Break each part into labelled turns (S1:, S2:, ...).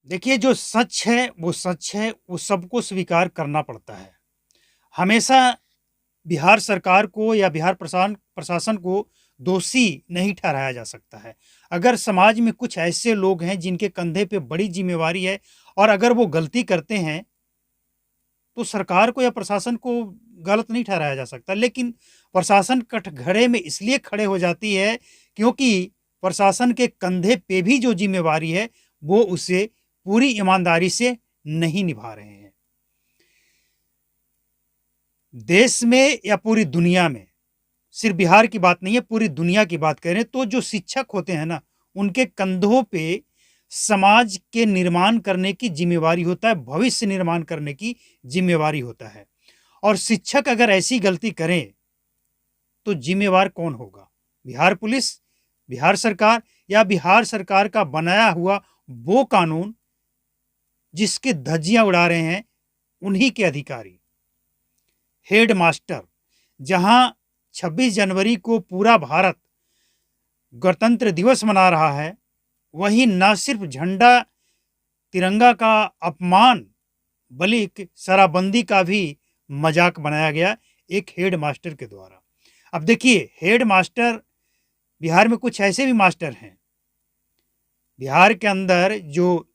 S1: देखिए, जो सच है, वो सच है, वो सबको स्वीकार करना पड़ता है। हमेशा बिहार सरकार को या बिहार प्रशासन को दोषी नहीं ठहराया जा सकता है। अगर समाज में कुछ ऐसे लोग हैं जिनके कंधे पे बड़ी ज़िम्मेवारी है और अगर वो गलती करते हैं, तो सरकार को या प्रशासन को गलत नहीं ठहराया जा सकता। लेकिन प्रशासन कठघरे में इसलिए खड़े हो जाती है, क्योंकि प्रशासन के कंधे पे भी जो ज़िम्मेवारी है, वो उसे पूरी ईमानदारी से नहीं निभा रहे हैं। देश में या पूरी दुनिया में, सिर्फ बिहार की बात नहीं है, पूरी दुनिया की बात करें तो जो शिक्षक होते हैं ना, उनके कंधों पे समाज के निर्माण करने की ज़िम्मेवारी होता है, भविष्य निर्माण करने की ज़िम्मेवारी होता है। और शिक्षक अगर ऐसी गलती करें, तो ज़िम्मेवार कौन होगा? बिहार पुलिस, बिहार सरकार या बिहार सरकार का बनाया हुआ वो कानून जिसकी धज्जियाँ उड़ा रहे हैं, उन्हीं के अधिकारी। हेडमास्टर, जहाँ 26 जनवरी को पूरा भारत गणतंत्र दिवस मना रहा है, वहीं ना सिर्फ झंडा तिरंगा का अपमान, बल्कि शराबबंदी का भी मजाक बनाया गया एक हेडमास्टर के द्वारा। अब देखिए, हेडमास्टर बिहार में कुछ ऐसे भी मास्टर हैं, बिहार के अंदर जो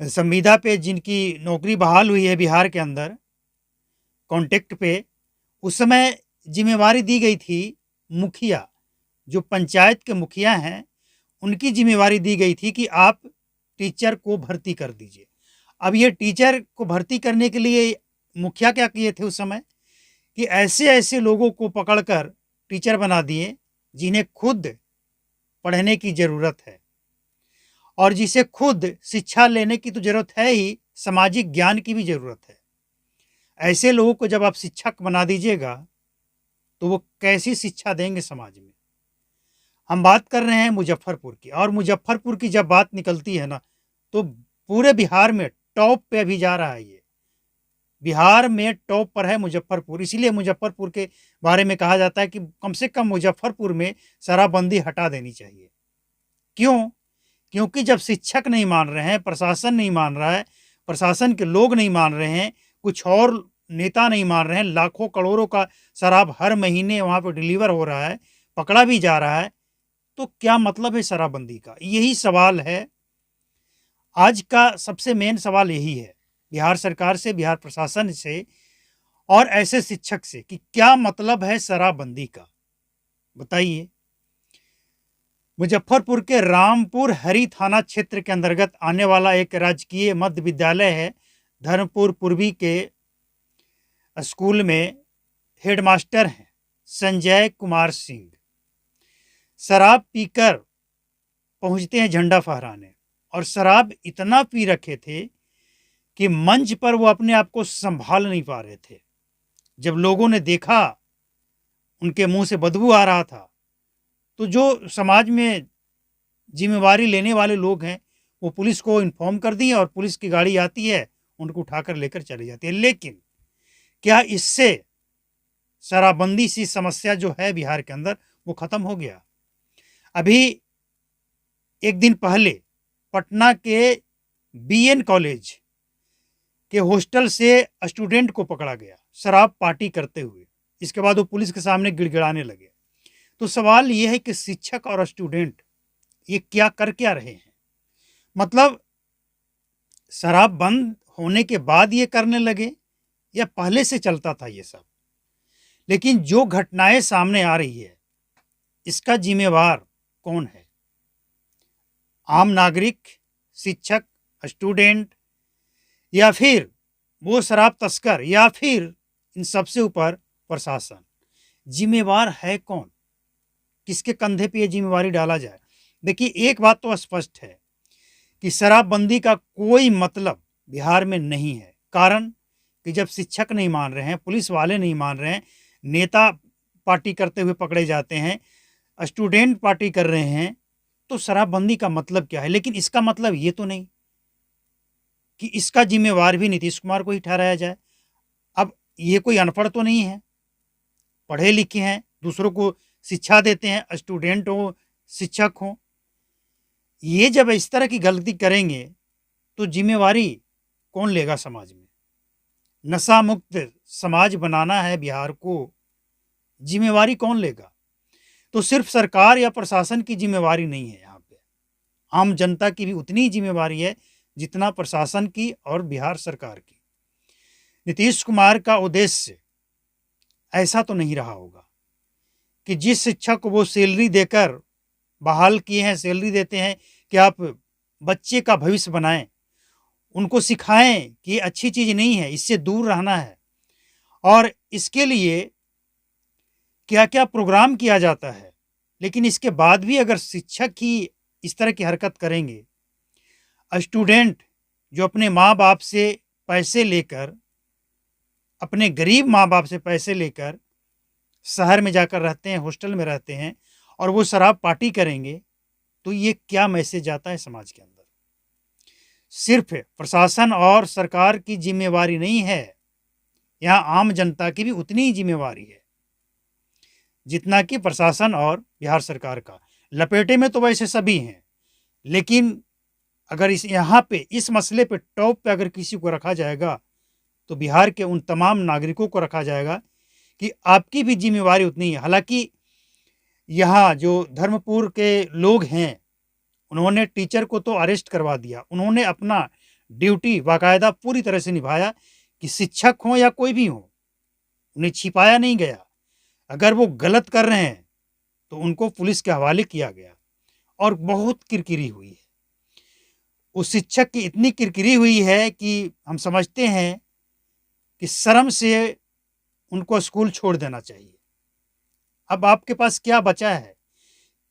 S1: संविदा पे जिनकी नौकरी बहाल हुई है बिहार के अंदर, कॉन्ट्रैक्ट पे, उस समय जिम्मेवारी दी गई थी मुखिया, जो पंचायत के मुखिया हैं, उनकी जिम्मेवारी दी गई थी कि आप टीचर को भर्ती कर दीजिए। अब ये टीचर को भर्ती करने के लिए मुखिया क्या किए थे उस समय, कि ऐसे-ऐसे लोगों को पकड़कर टीचर बना दिए, जिन्हें खुद पढ़ने की ज़रूरत है और जिसे खुद शिक्षा लेने की तो ज़रूरत है ही, सामाजिक ज्ञान की भी ज़रूरत है। ऐसे लोगों को जब आप शिक्षक बना दीजिएगा, तो वो कैसी शिक्षा देंगे समाज में? हम बात कर रहे हैं मुज़फ्फ़रपुर की, और मुज़फ्फ़रपुर की जब बात निकलती है ना, तो पूरे बिहार में टॉप पे अभी जा रहा है ये। बिहार में टॉप पर है मुज़फ्फ़रपुर, इसीलिए मुज़फ्फ़रपुर के बारे में कहा जाता है कि कम से कम मुज़फ्फ़रपुर में शराबबंदी हटा देनी चाहिए। क्यों? क्योंकि जब शिक्षक नहीं मान रहे हैं, प्रशासन नहीं मान रहा है, प्रशासन के लोग नहीं मान रहे हैं, कुछ और नेता नहीं मान रहे हैं, लाखों करोड़ों का शराब हर महीने वहाँ पे डिलीवर हो रहा है, पकड़ा भी जा रहा है, तो क्या मतलब है शराबबंदी का? यही सवाल है, आज का सबसे मेन सवाल यही है, बिहार सरकार से, बिहार प्रशासन से और ऐसे शिक्षक से कि क्या मतलब है शराबबंदी का? बताइए। मुजफ्फरपुर के रामपुर हरी थाना क्षेत्र के अंतर्गत आने वाला एक राजकीय मध्य विद्यालय है, धर्मपुर पूर्वी के स्कूल में हेडमास्टर हैं संजय कुमार सिंह। शराब पीकर पहुंचते हैं झंडा फहराने, और शराब इतना पी रखे थे कि मंच पर वो अपने आप को संभाल नहीं पा रहे थे। जब लोगों ने देखा, उनके मुंह से बदबू आ रहा था, तो जो समाज में जिम्मेवारी लेने वाले लोग हैं, वो पुलिस को इन्फॉर्म कर दिए और पुलिस की गाड़ी आती है, उनको उठाकर लेकर चली जाती है। लेकिन क्या इससे शराबबंदी सी समस्या जो है बिहार के अंदर, वो खत्म हो गया? अभी एक दिन पहले पटना के बीएन कॉलेज के हॉस्टल से स्टूडेंट को पकड़ा गया शराब पार्टी करते हुए। इसके बाद वो पुलिस के सामने गिड़गिड़ाने लगे। तो सवाल ये है कि शिक्षक और स्टूडेंट ये क्या रहे हैं? मतलब शराब बंद होने के बाद ये करने लगे, या पहले से चलता था ये सब? लेकिन जो घटनाएं सामने आ रही है, इसका जिम्मेवार कौन है? आम नागरिक, शिक्षक, स्टूडेंट, या फिर वो शराब तस्कर, या फिर इन सबसे ऊपर प्रशासन? जिम्मेवार है कौन? किसके कंधे पे ये जिम्मेवारी डाला जाए? देखिए, एक बात तो स्पष्ट है कि शराबबंदी का कोई मतलब बिहार में नहीं है। कारण कि जब शिक्षक नहीं मान रहे हैं, पुलिस वाले नहीं मान रहे हैं, नेता पार्टी करते हुए पकड़े जाते हैं, स्टूडेंट पार्टी कर रहे हैं, तो शराबबंदी का मतलब क्या है? लेकिन इसका मतलब ये तो नहीं कि इसका जिम्मेवार भी नीतीश कुमार को ही ठहराया जाए। अब ये कोई अनपढ़ तो नहीं है, पढ़े लिखे हैं, दूसरों को शिक्षा देते हैं, स्टूडेंट हो, शिक्षक हों। ये जब इस तरह की गलती करेंगे तो जिम्मेवारी कौन लेगा समाज में? नशा मुक्त समाज बनाना है बिहार को, जिम्मेवारी कौन लेगा? तो सिर्फ सरकार या प्रशासन की जिम्मेवारी नहीं है यहाँ पे, आम जनता की भी उतनी ही जिम्मेवारी है जितना प्रशासन की और बिहार सरकार की। नीतीश कुमार का उद्देश्य ऐसा तो नहीं रहा होगा कि जिस शिक्षक को वो सैलरी देकर बहाल किए हैं, सैलरी देते हैं कि आप बच्चे का भविष्य बनाएं, उनको सिखाएं कि ये अच्छी चीज़ नहीं है, इससे दूर रहना है, और इसके लिए क्या-क्या प्रोग्राम किया जाता है। लेकिन इसके बाद भी अगर शिक्षक ही इस तरह की हरकत करेंगे, स्टूडेंट जो अपने माँ-बाप से पैसे लेकर, अपने गरीब माँ-बाप से पैसे लेकर शहर में जाकर रहते हैं, हॉस्टल में रहते हैं और वो शराब पार्टी करेंगे, तो ये क्या मैसेज आता है समाज के अंदर? सिर्फ प्रशासन और सरकार की जिम्मेवारी नहीं है, यहाँ आम जनता की भी उतनी ही जिम्मेवारी है जितना कि प्रशासन और बिहार सरकार का। लपेटे में तो वैसे सभी हैं, लेकिन अगर इस यहाँ पे इस मसले पे टॉप पे अगर किसी को रखा जाएगा तो बिहार के उन तमाम नागरिकों को रखा जाएगा कि आपकी भी जिम्मेवारी उतनी है। हालांकि यहाँ जो धर्मपुर के लोग हैं, उन्होंने टीचर को तो अरेस्ट करवा दिया, उन्होंने अपना ड्यूटी बाकायदा पूरी तरह से निभाया कि शिक्षक हो या कोई भी हो, उन्हें छिपाया नहीं गया। अगर वो गलत कर रहे हैं तो उनको पुलिस के हवाले किया गया और बहुत किरकिरी हुई है। उस शिक्षक की इतनी किरकिरी हुई है कि हम समझते हैं कि शर्म से उनको स्कूल छोड़ देना चाहिए। अब आपके पास क्या बचा है?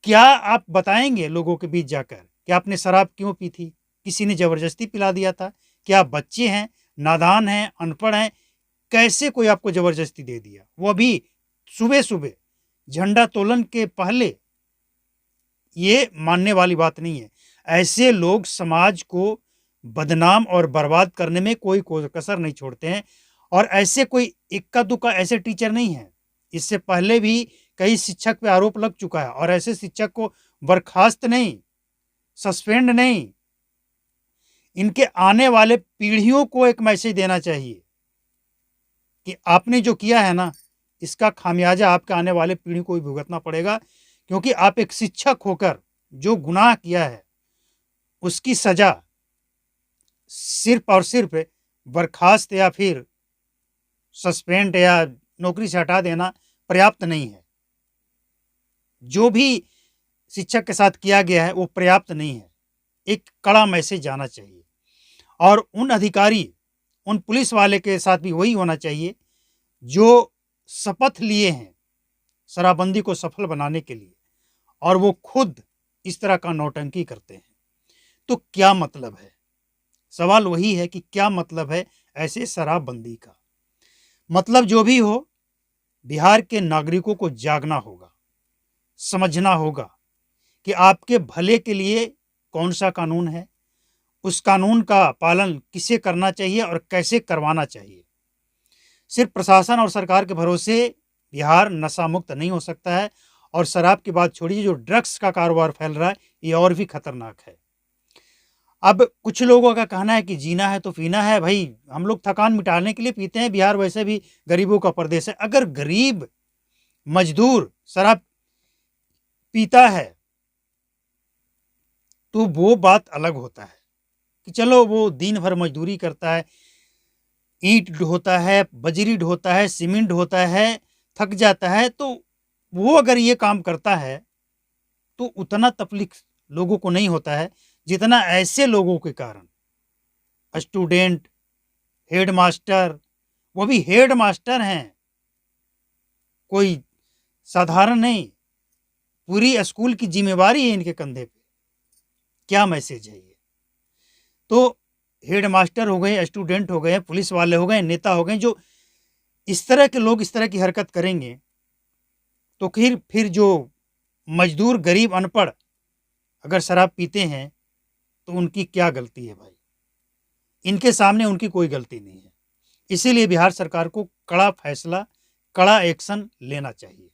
S1: क्या आप बताएंगे लोगों के बीच जाकर कि आपने शराब क्यों पी थी? किसी ने जबरदस्ती पिला दिया था? क्या आप बच्चे हैं, नादान हैं, अनपढ़ हैं? कैसे कोई आपको जबरदस्ती दे दिया? वो भी सुबह सुबह झंडा तोलन के पहले। ये मानने वाली बात नहीं है। ऐसे लोग समाज को बदनाम और बर्बाद करने में कोई कसर नहीं छोड़ते हैं, और ऐसे कोई इक्का दुक्का ऐसे टीचर नहीं है। इससे पहले भी कई शिक्षक पे आरोप लग चुका है और ऐसे शिक्षक को बर्खास्त नहीं, सस्पेंड नहीं, इनके आने वाले पीढ़ियों को एक मैसेज देना चाहिए कि आपने जो किया है ना, इसका खामियाजा आपके आने वाले पीढ़ी को भी भुगतना पड़ेगा, क्योंकि आप एक शिक्षक होकर जो गुनाह किया है उसकी सजा सिर्फ और सिर्फ बर्खास्त या फिर सस्पेंड या नौकरी से हटा देना पर्याप्त नहीं है। जो भी शिक्षक के साथ किया गया है वो पर्याप्त नहीं है, एक कड़ा मैसेज जाना चाहिए। और उन अधिकारी, उन पुलिस वाले के साथ भी वही होना चाहिए जो शपथ लिए हैं शराबबंदी को सफल बनाने के लिए, और वो खुद इस तरह का नौटंकी करते हैं। तो क्या मतलब है? सवाल वही है कि क्या मतलब है ऐसे शराबबंदी का? मतलब जो भी हो, बिहार के नागरिकों को जागना होगा, समझना होगा कि आपके भले के लिए कौन सा कानून है, उस कानून का पालन किसे करना चाहिए और कैसे करवाना चाहिए। सिर्फ प्रशासन और सरकार के भरोसे बिहार नशा मुक्त नहीं हो सकता है, और शराब की बात छोड़िए, जो ड्रग्स का कारोबार फैल रहा है ये और भी खतरनाक है। अब कुछ लोगों का कहना है कि जीना है तो पीना है। भाई, हम लोग थकान मिटाने के लिए पीते हैं, बिहार वैसे भी गरीबों का प्रदेश है। अगर गरीब मजदूर शराब पीता है तो वो बात अलग होता है कि चलो वो दिन भर मजदूरी करता है, ईंट ढोता है, बजरी ढोता है, सीमेंट ढोता है, थक जाता है, तो वो अगर ये काम करता है तो उतना तकलीफ लोगों को नहीं होता है जितना ऐसे लोगों के कारण स्टूडेंट, हेडमास्टर, वो भी हेडमास्टर हैं, कोई साधारण नहीं, पूरी स्कूल की जिम्मेवारी है इनके कंधे पे। क्या मैसेज है ये? तो हेडमास्टर हो गए, स्टूडेंट हो गए, पुलिस वाले हो गए, नेता हो गए, जो इस तरह के लोग इस तरह की हरकत करेंगे तो फिर जो मजदूर, गरीब, अनपढ़ अगर शराब पीते हैं तो उनकी क्या गलती है भाई? इनके सामने उनकी कोई गलती नहीं है। इसीलिए बिहार सरकार को कड़ा फैसला, कड़ा एक्शन लेना चाहिए।